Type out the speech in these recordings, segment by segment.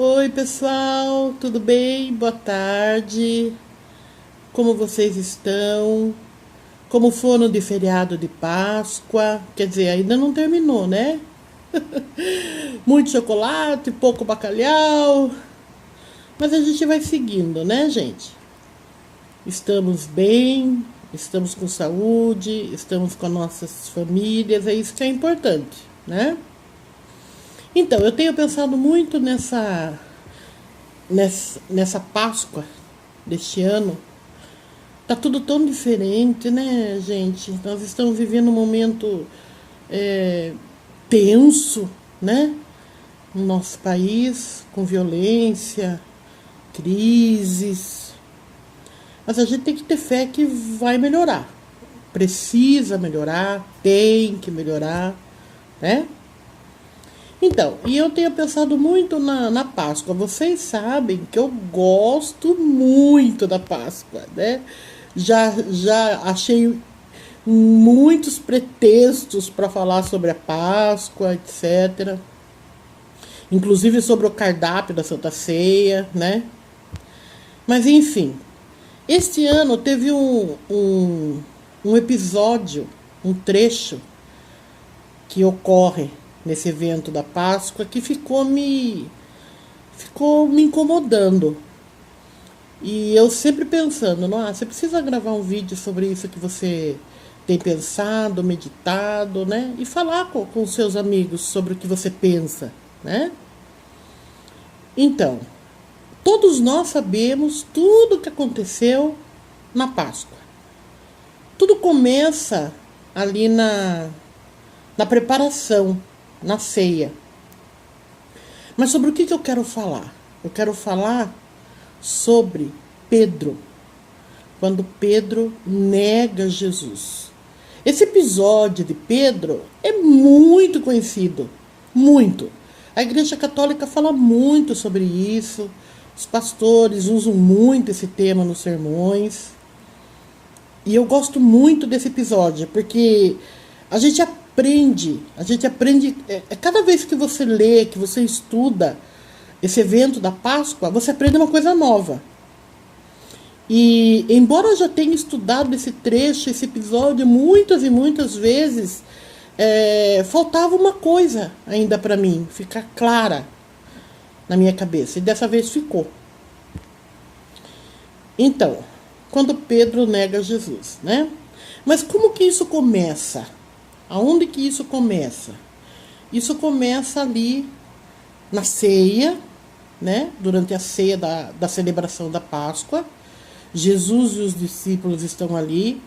Oi, pessoal, tudo bem? Boa tarde. Como vocês estão? Como foram de feriado de Páscoa? Quer dizer, ainda não terminou, né? Muito chocolate, pouco bacalhau. Mas a gente vai seguindo, né, gente? Estamos bem, estamos com saúde, estamos com as nossas famílias, é isso que é importante, né? Então, eu tenho pensado muito nessa Páscoa deste ano. Tá tudo tão diferente, né, gente? Nós estamos vivendo um momento é, tenso, né? No nosso país, com violência, crises. Mas a gente tem que ter fé que vai melhorar. Precisa melhorar, tem que melhorar, né? Então, e eu tenho pensado muito na Páscoa. Vocês sabem que eu gosto muito da Páscoa, né? Já achei muitos pretextos para falar sobre a Páscoa, etc. Inclusive sobre o cardápio da Santa Ceia, né? Mas enfim, este ano teve um episódio, um trecho que ocorre nesse evento da Páscoa que ficou me incomodando. E eu sempre pensando, nossa, você precisa gravar um vídeo sobre isso que você tem pensado, meditado, né? E falar com seus amigos sobre o que você pensa, né? Então, todos nós sabemos tudo o que aconteceu na Páscoa. Tudo começa ali na preparação, na ceia. Mas sobre o que eu quero falar? Eu quero falar sobre Pedro, quando Pedro nega Jesus. Esse episódio de Pedro é muito conhecido, muito. A Igreja Católica fala muito sobre isso, os pastores usam muito esse tema nos sermões. E eu gosto muito desse episódio, porque a gente aprende, cada vez que você lê, que você estuda esse evento da Páscoa, você aprende uma coisa nova. E embora eu já tenha estudado esse trecho, esse episódio muitas e muitas vezes, faltava uma coisa ainda para mim ficar clara na minha cabeça. E dessa vez ficou. Então, quando Pedro nega Jesus, né? Mas como que isso começa? Aonde que isso começa? Isso começa ali na ceia, né? Durante a ceia da celebração da Páscoa. Jesus e os discípulos estão ali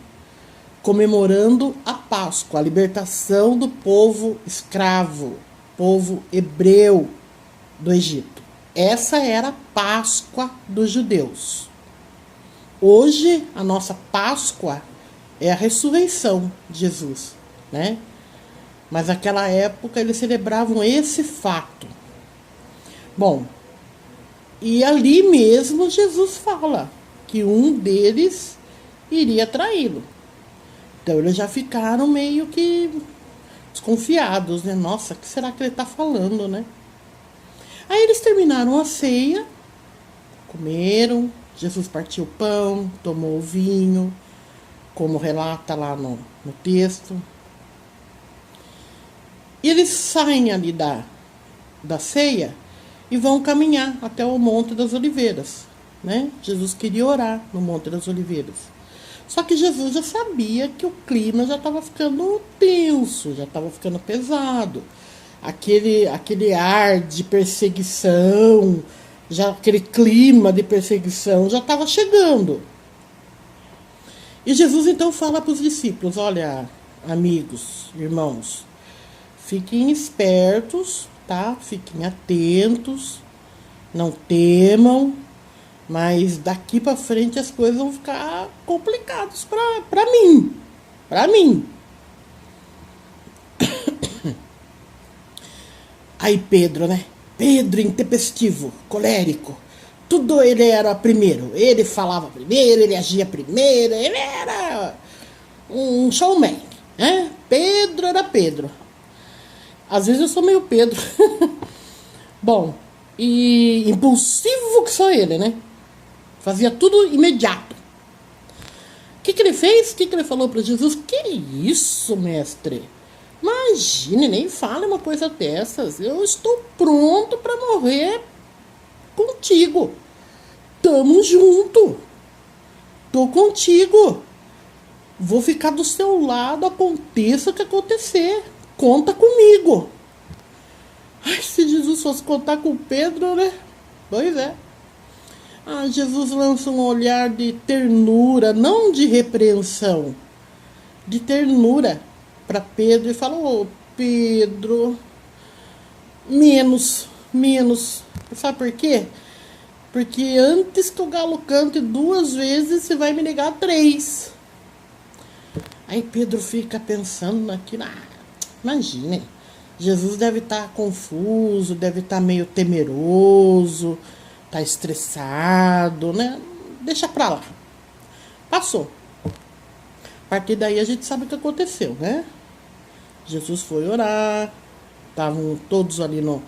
comemorando a Páscoa, a libertação do povo escravo, povo hebreu do Egito. Essa era a Páscoa dos judeus. Hoje, a nossa Páscoa é a ressurreição de Jesus, né? Mas naquela época eles celebravam esse fato. Bom, e ali mesmo Jesus fala que um deles iria traí-lo. Então eles já ficaram meio que desconfiados, né? Nossa, o que será que ele está falando, né? Aí eles terminaram a ceia, comeram, Jesus partiu o pão, tomou o vinho, como relata lá no texto. E eles saem ali da ceia e vão caminhar até o Monte das Oliveiras, né? Jesus queria orar no Monte das Oliveiras. Só que Jesus já sabia que o clima já estava ficando tenso, já estava ficando pesado. Aquele ar de perseguição, já aquele clima de perseguição já estava chegando. E Jesus então fala para os discípulos: olha, amigos, irmãos, fiquem espertos, tá? Fiquem atentos, não temam, mas daqui para frente as coisas vão ficar complicadas para mim. Para mim. Aí Pedro, né? Pedro intempestivo, colérico. Tudo ele era primeiro. Ele falava primeiro, ele agia primeiro. Ele era um showman, né? Pedro era Pedro. Às vezes eu sou meio Pedro. Bom, e impulsivo que só ele, né? Fazia tudo imediato. O que ele fez? O que ele falou para Jesus? Que isso, mestre? Imagine, nem fale uma coisa dessas. Eu estou pronto para morrer contigo. Tamo junto. Tô contigo. Vou ficar do seu lado, aconteça o que acontecer. Conta comigo. Ai, se Jesus fosse contar com Pedro, né? Pois é. Ah, Jesus lança um olhar de ternura, não de repreensão, de ternura para Pedro e fala: ô Pedro, menos. Sabe por quê? Porque antes que o galo cante 2 vezes, você vai me negar 3. Aí Pedro fica pensando naquilo. Imagine, Jesus deve estar confuso, deve estar meio temeroso, tá estressado, né? Deixa pra lá. Passou. A partir daí a gente sabe o que aconteceu, né? Jesus foi orar, estavam todos ali no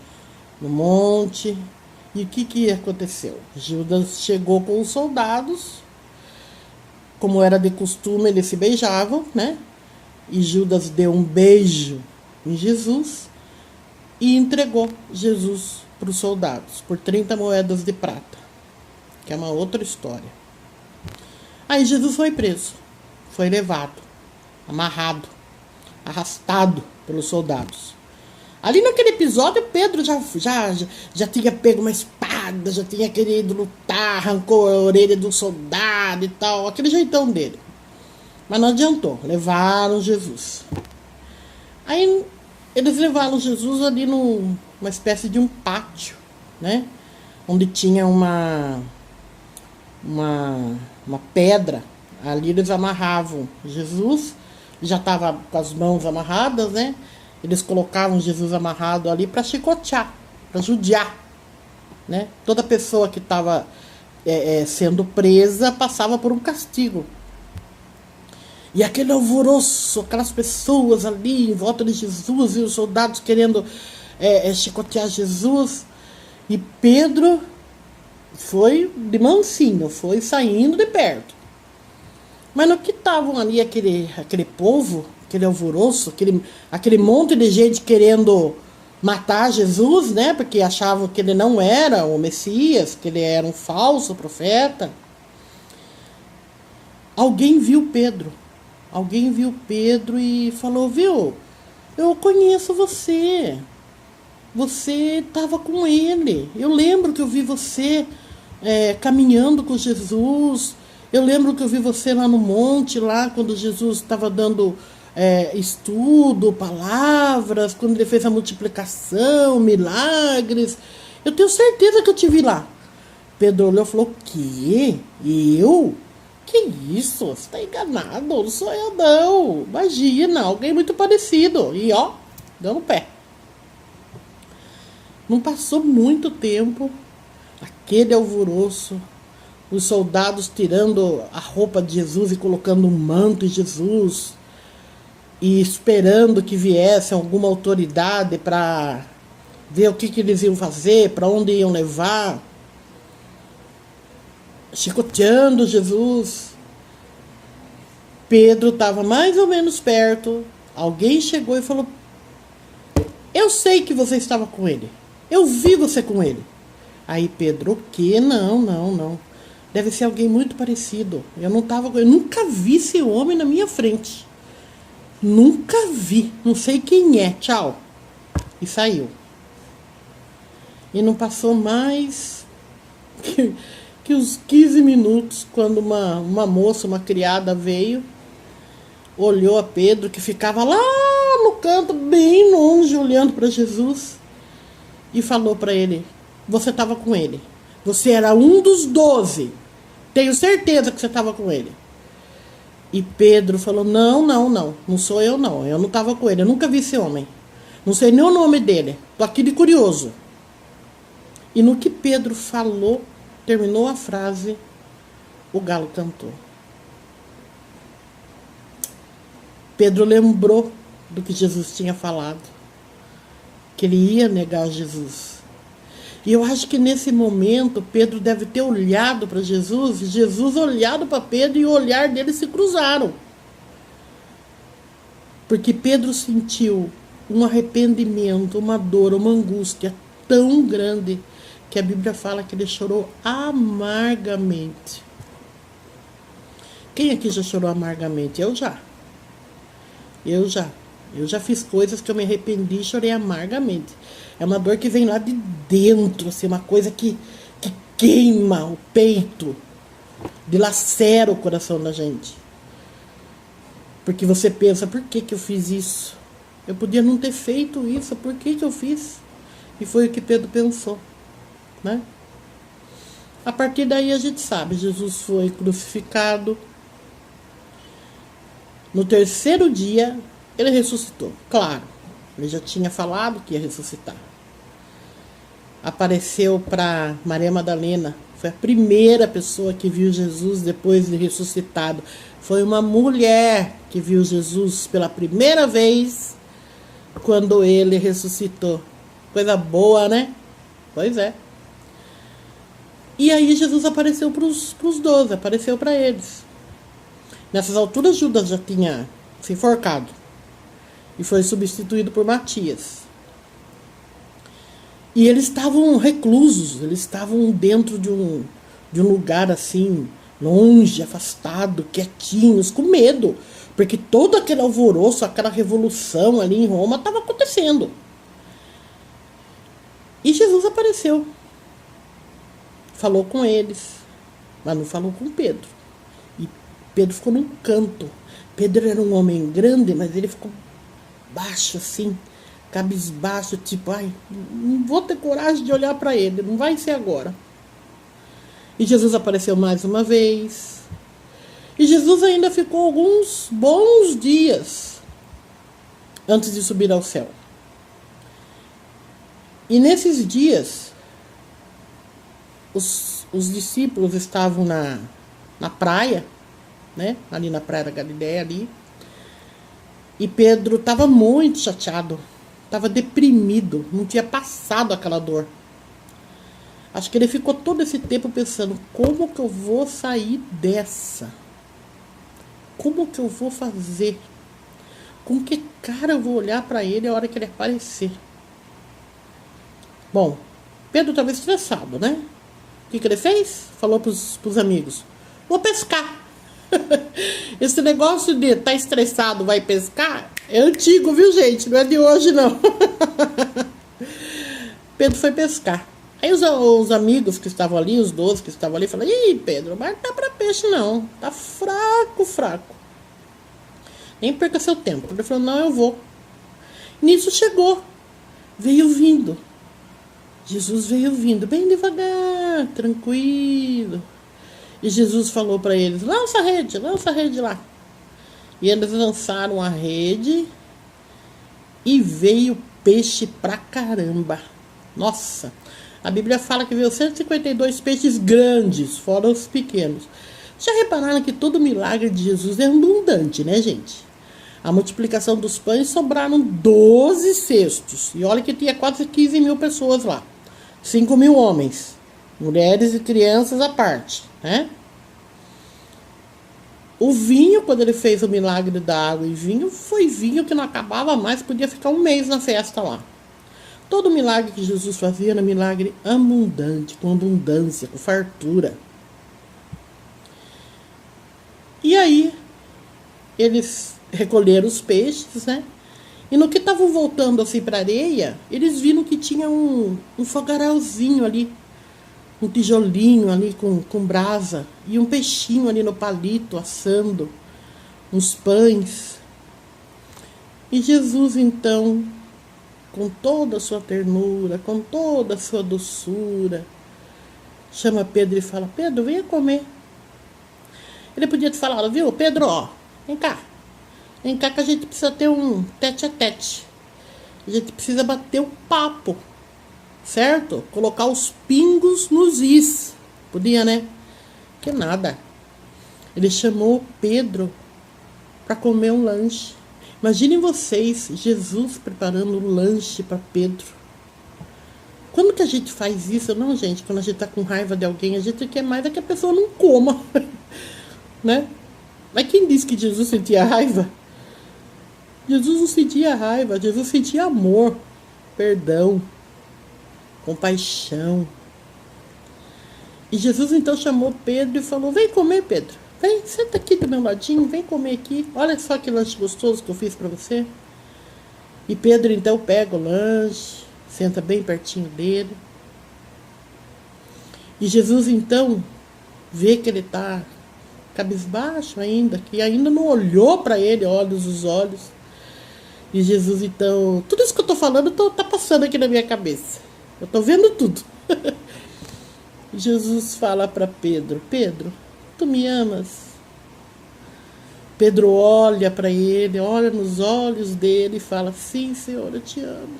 monte. E o que aconteceu? Judas chegou com os soldados. Como era de costume, eles se beijavam, né? E Judas deu um beijo em Jesus e entregou Jesus para os soldados por 30 moedas de prata, que é uma outra história. Aí Jesus foi preso, foi levado, amarrado, arrastado pelos soldados. Ali naquele episódio, Pedro já tinha pego uma espada, já tinha querido lutar, arrancou a orelha do soldado e tal, aquele jeitão dele. Mas não adiantou, levaram Jesus. Aí eles levaram Jesus ali numa espécie de um pátio, né? Onde tinha uma pedra. Ali eles amarravam Jesus, já estava com as mãos amarradas, né? Eles colocavam Jesus amarrado ali para chicotear, para judiar, né? Toda pessoa que estava sendo presa passava por um castigo. E aquele alvoroço, aquelas pessoas ali em volta de Jesus e os soldados querendo chicotear Jesus. E Pedro foi de mansinho, foi saindo de perto. Mas no que estavam ali aquele povo, aquele alvoroço, aquele monte de gente querendo matar Jesus, né? Porque achavam que ele não era o Messias, que ele era um falso profeta. Alguém viu Pedro e falou: viu, eu conheço você. Você estava com ele. Eu lembro que eu vi você caminhando com Jesus. Eu lembro que eu vi você lá no monte, lá quando Jesus estava dando estudo, palavras, quando ele fez a multiplicação, milagres. Eu tenho certeza que eu te vi lá. Pedro olhou e falou: que? Eu? Que isso? Você está enganado? Não sou eu, não. Imagina, alguém muito parecido. E ó, deu no pé. Não passou muito tempo, aquele alvoroço, os soldados tirando a roupa de Jesus e colocando um manto em Jesus, e esperando que viesse alguma autoridade para ver o que eles iam fazer, para onde iam levar, chicoteando Jesus. Pedro estava mais ou menos perto. Alguém chegou e falou: eu sei que você estava com ele. Eu vi você com ele. Aí Pedro: o quê? Não. Deve ser alguém muito parecido. Eu não estava com ele. Eu nunca vi esse homem na minha frente. Nunca vi. Não sei quem é. Tchau. E saiu. E não passou mais que uns 15 minutos, quando uma moça, uma criada veio, olhou a Pedro, que ficava lá no canto, bem longe, olhando para Jesus, e falou para ele: você estava com ele. Você era um dos 12. Tenho certeza que você estava com ele. E Pedro falou: não sou eu não. Eu não estava com ele, eu nunca vi esse homem. Não sei nem o nome dele. Tô aqui de curioso. E no que Pedro falou, terminou a frase, o galo cantou. Pedro lembrou do que Jesus tinha falado, que ele ia negar Jesus. E eu acho que nesse momento Pedro deve ter olhado para Jesus, e Jesus olhado para Pedro, e o olhar deles se cruzaram. Porque Pedro sentiu um arrependimento, uma dor, uma angústia tão grande, que a Bíblia fala que ele chorou amargamente. Quem aqui já chorou amargamente? Eu já. Eu já fiz coisas que eu me arrependi e chorei amargamente. É uma dor que vem lá de dentro, assim, uma coisa que queima o peito, dilacera o coração da gente. Porque você pensa, por que eu fiz isso? Eu podia não ter feito isso, por que eu fiz? E foi o que Pedro pensou, né? A partir daí a gente sabe, Jesus foi crucificado. No terceiro dia, ele ressuscitou. Claro, ele já tinha falado que ia ressuscitar. Apareceu para Maria Madalena. Foi a primeira pessoa que viu Jesus depois de ressuscitado. Foi uma mulher que viu Jesus pela primeira vez quando ele ressuscitou. Coisa boa, né? Pois é. E aí Jesus apareceu para os 12, apareceu para eles. Nessas alturas, Judas já tinha se enforcado e foi substituído por Matias. E eles estavam reclusos, eles estavam dentro de um lugar assim, longe, afastado, quietinhos, com medo, porque todo aquele alvoroço, aquela revolução ali em Roma estava acontecendo. E Jesus apareceu, falou com eles, mas não falou com Pedro. E Pedro ficou num canto. Pedro era um homem grande, mas ele ficou baixo assim, cabisbaixo, tipo, ai, não vou ter coragem de olhar para ele, não vai ser agora. E Jesus apareceu mais uma vez. E Jesus ainda ficou alguns bons dias antes de subir ao céu. E nesses dias, os discípulos estavam na praia, né? Ali na praia da Galileia, ali. E Pedro estava muito chateado, estava deprimido, não tinha passado aquela dor. Acho que ele ficou todo esse tempo pensando, como que eu vou sair dessa? Como que eu vou fazer? Com que cara eu vou olhar para ele a hora que ele aparecer? Bom, Pedro estava estressado, né? O que ele fez? Falou para os amigos, vou pescar. Esse negócio de estar estressado, vai pescar, é antigo, viu, gente? Não é de hoje, não. Pedro foi pescar. Aí os amigos que estavam ali, os 12 que estavam ali, falaram, ih, Pedro, mas não dá pra peixe não, tá fraco. Nem perca seu tempo. Ele falou, não, eu vou. Nisso chegou, veio vindo. Jesus veio vindo, bem devagar, tranquilo. E Jesus falou para eles, lança a rede lá. E eles lançaram a rede e veio peixe pra caramba. Nossa, a Bíblia fala que veio 152 peixes grandes, fora os pequenos. Já repararam que todo milagre de Jesus é abundante, né, gente? A multiplicação dos pães sobraram 12 cestos. E olha que tinha quase 15 mil pessoas lá. 5 mil homens, mulheres e crianças à parte, né? O vinho, quando ele fez o milagre da água e vinho, foi vinho que não acabava mais, podia ficar um mês na festa lá. Todo milagre que Jesus fazia era milagre abundante, com abundância, com fartura. E aí, eles recolheram os peixes, né? E no que estavam voltando assim para a areia, eles viram que tinha um fogarelzinho ali, um tijolinho ali com brasa, e um peixinho ali no palito assando, uns pães. E Jesus então, com toda a sua ternura, com toda a sua doçura, chama Pedro e fala, Pedro, venha comer. Ele podia ter falado, viu, Pedro, ó, vem cá que a gente precisa ter um tete-a-tete. A gente precisa bater um papo, certo? Colocar os pingos nos is. Podia, né? Que nada. Ele chamou Pedro para comer um lanche. Imaginem vocês, Jesus preparando um lanche para Pedro. Quando que a gente faz isso? Não, gente, quando a gente tá com raiva de alguém, a gente quer mais é que a pessoa não coma, né? Mas quem disse que Jesus sentia raiva? Jesus não sentia raiva, Jesus sentia amor, perdão, compaixão. E Jesus então chamou Pedro e falou: vem comer, Pedro. Vem, senta aqui do meu ladinho, vem comer aqui. Olha só que lanche gostoso que eu fiz para você. E Pedro então pega o lanche, senta bem pertinho dele. E Jesus então vê que ele está cabisbaixo ainda, que ainda não olhou para ele, olhos os olhos. E Jesus então, tudo isso que eu estou falando tá passando aqui na minha cabeça. Eu estou vendo tudo. Jesus fala para Pedro: Pedro, tu me amas? Pedro olha para ele, olha nos olhos dele e fala: sim, Senhor, eu te amo.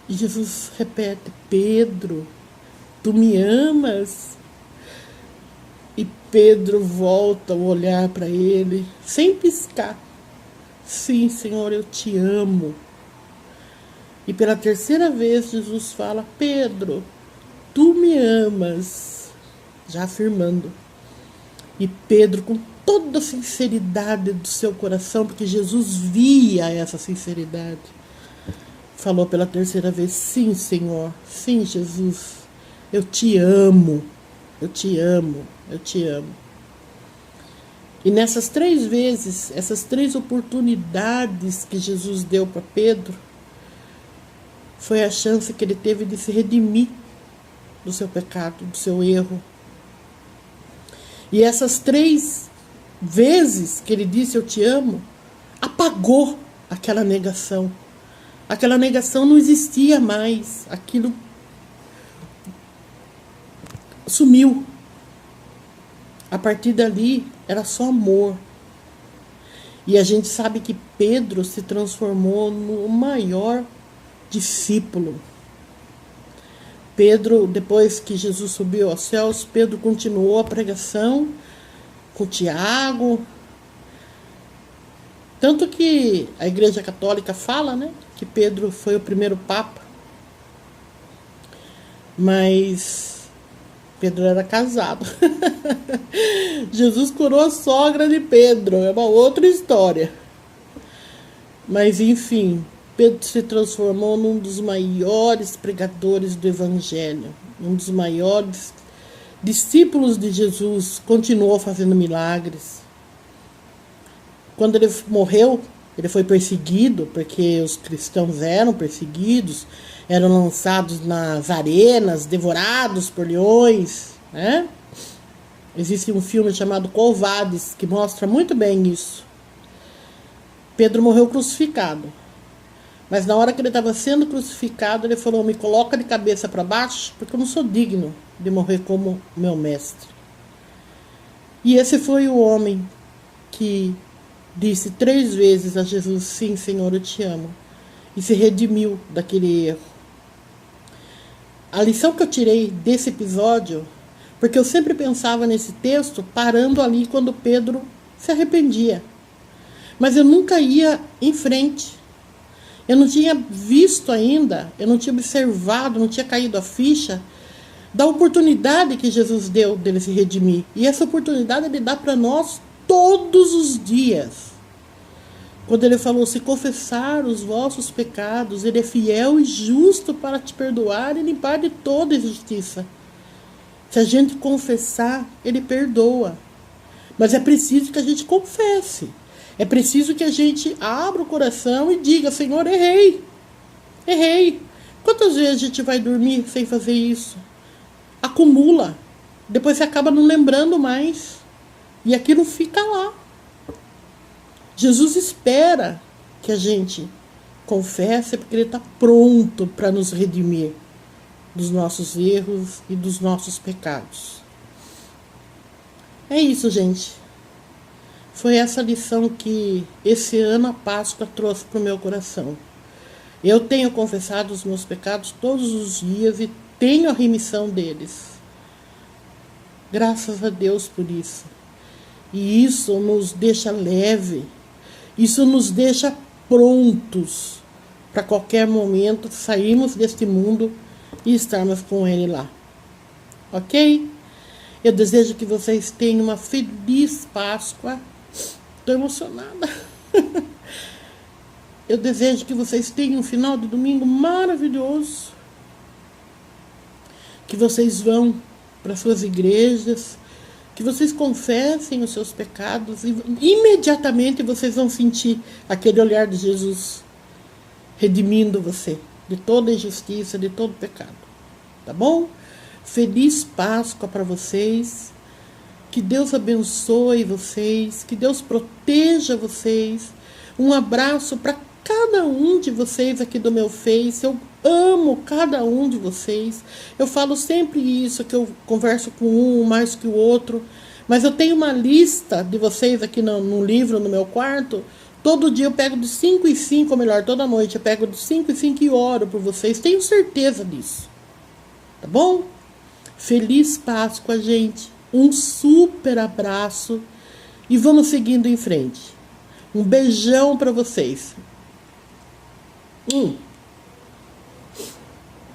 E Jesus repete: Pedro, tu me amas? E Pedro volta a olhar para ele, sem piscar: sim, Senhor, eu te amo. E pela terceira vez Jesus fala: Pedro, tu me amas? Já afirmando. E Pedro, com toda a sinceridade do seu coração, porque Jesus via essa sinceridade, falou pela terceira vez: sim, Senhor, sim, Jesus, eu te amo, eu te amo, eu te amo. E nessas 3 vezes, essas 3 oportunidades que Jesus deu para Pedro, foi a chance que ele teve de se redimir do seu pecado, do seu erro. E essas 3 vezes que ele disse eu te amo, apagou aquela negação. Aquela negação não existia mais. Aquilo sumiu. A partir dali era só amor. E a gente sabe que Pedro se transformou no maior discípulo. Pedro, depois que Jesus subiu aos céus, Pedro continuou a pregação com Tiago. Tanto que a Igreja Católica fala, né, que Pedro foi o primeiro Papa. Mas Pedro era casado. Jesus curou a sogra de Pedro, é uma outra história. Mas enfim, Pedro se transformou num dos maiores pregadores do Evangelho, um dos maiores discípulos de Jesus, continuou fazendo milagres. Quando ele morreu, ele foi perseguido, porque os cristãos eram perseguidos, eram lançados nas arenas, devorados por leões, né? Existe um filme chamado Covardes, que mostra muito bem isso. Pedro morreu crucificado. Mas na hora que ele estava sendo crucificado, ele falou: me coloca de cabeça para baixo, porque eu não sou digno de morrer como meu mestre. E esse foi o homem que disse 3 vezes a Jesus: sim, Senhor, eu te amo. E se redimiu daquele erro. A lição que eu tirei desse episódio, porque eu sempre pensava nesse texto parando ali quando Pedro se arrependia. Mas eu nunca ia em frente. Eu não tinha visto ainda, eu não tinha observado, não tinha caído a ficha da oportunidade que Jesus deu dele se redimir. E essa oportunidade ele dá para nós todos os dias. Quando ele falou: se confessar os vossos pecados, ele é fiel e justo para te perdoar e limpar de toda injustiça. Se a gente confessar, ele perdoa. Mas é preciso que a gente confesse. É preciso que a gente abra o coração e diga: Senhor, errei. Errei. Quantas vezes a gente vai dormir sem fazer isso? Acumula. Depois você acaba não lembrando mais. E aquilo fica lá. Jesus espera que a gente confesse, porque ele está pronto para nos redimir dos nossos erros e dos nossos pecados. É isso, gente. Foi essa lição que esse ano a Páscoa trouxe para o meu coração. Eu tenho confessado os meus pecados todos os dias e tenho a remissão deles. Graças a Deus por isso. E isso nos deixa leve. Isso nos deixa prontos para qualquer momento sairmos deste mundo e estarmos com Ele lá. Ok? Eu desejo que vocês tenham uma feliz Páscoa. Estou emocionada. Eu desejo que vocês tenham um final de domingo maravilhoso. Que vocês vão para suas igrejas, que vocês confessem os seus pecados e imediatamente vocês vão sentir aquele olhar de Jesus redimindo você de toda injustiça, de todo pecado. Tá bom? Feliz Páscoa para vocês. Que Deus abençoe vocês, que Deus proteja vocês. Um abraço para cada um de vocês aqui do meu Face. Eu amo cada um de vocês. Eu falo sempre isso, que eu converso com um mais que o outro. Mas eu tenho uma lista de vocês aqui no livro, no meu quarto. Todo dia eu pego de 5 em 5, ou melhor, toda noite eu pego de 5 em 5 e oro por vocês. Tenho certeza disso. Tá bom? Feliz Páscoa, gente. Um super abraço. E vamos seguindo em frente. Um beijão para vocês.